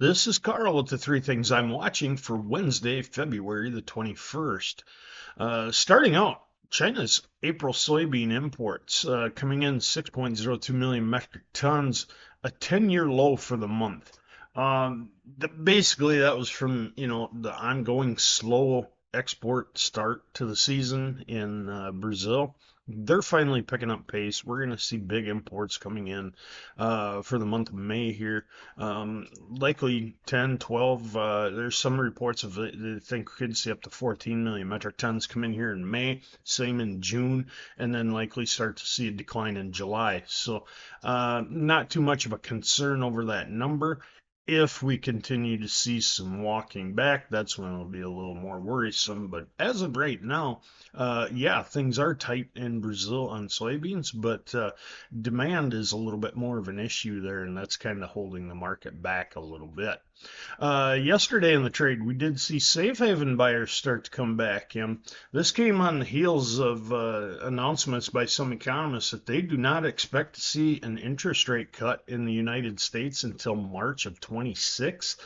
This is Carl with the three things I'm watching for Wednesday, February the 21st. Starting out, China's April soybean imports coming in 6.02 million metric tons, a 10-year low for the month. Basically, that was from the ongoing slow export start to the season in Brazil. They're finally picking up pace. We're going to see big imports coming in for the month of May here. Likely 10, 12. There's some reports of they think we could see up to 14 million metric tons come in here in May, same in June, and then likely start to see a decline in July. So, not too much of a concern over that number. If we continue to see some walking back, that's when it'll be a little more worrisome. But as of right now, yeah, things are tight in Brazil on soybeans, but demand is a little bit more of an issue there, and that's kind of holding the market back a little bit. Yesterday in the trade, we did see safe haven buyers start to come back. This came on the heels of announcements by some economists that they do not expect to see an interest rate cut in the United States until March of 26.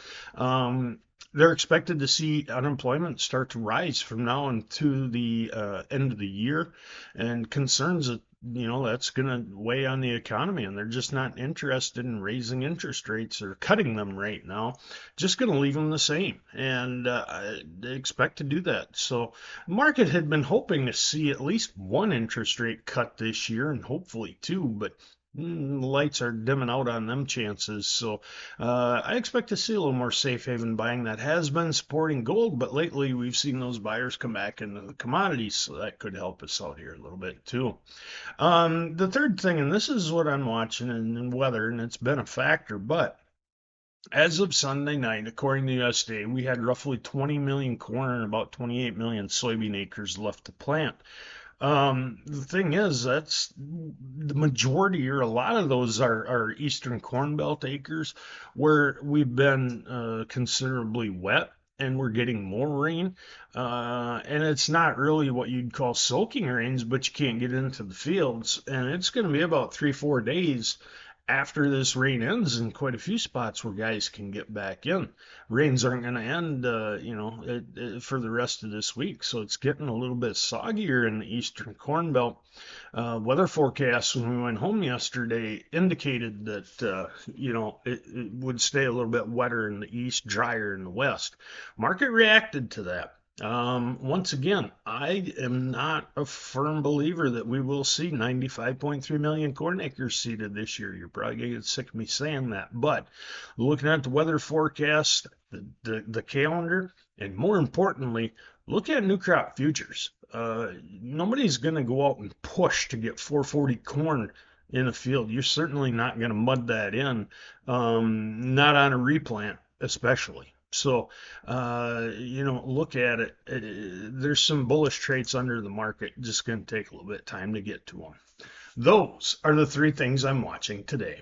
They're expected to see unemployment start to rise from now into the end of the year, and concerns that that's going to weigh on the economy, and they're just not interested in raising interest rates or cutting them right now. Just going to leave them the same, and they expect to do that. So, market had been hoping to see at least one interest rate cut this year, and hopefully two, but lights are dimming out on them chances. So I expect to see a little more safe haven buying that has been supporting gold, but lately we've seen those buyers come back into the commodities, so that could help us out here a little bit too. The third thing, and this is what I'm watching in weather, and it's been a factor, but as of Sunday night, according to USDA, we had roughly 20 million corn and about 28 million soybean acres left to plant. The thing is, that's the majority, or a lot of those are Eastern Corn Belt acres where we've been considerably wet and we're getting more rain. And it's not really what you'd call soaking rains, but you can't get into the fields. And it's going to be about 3, 4 days after this rain ends in quite a few spots where guys can get back in. Rains aren't going to end, for the rest of this week, so it's getting a little bit soggier in the eastern corn belt. Weather forecasts when we went home yesterday indicated that it would stay a little bit wetter in the east, drier in the west. Market reacted to that. Once again, I am not a firm believer that we will see 95.3 million corn acres seeded this year. You're probably going to get sick of me saying that. But looking at the weather forecast, the calendar, and more importantly, look at new crop futures. Nobody's going to go out and push to get 440 corn in a field. You're certainly not going to mud that in, not on a replant, especially. So, look at it. There's some bullish traits under the market. Just going to take a little bit of time to get to them. Those are the three things I'm watching today.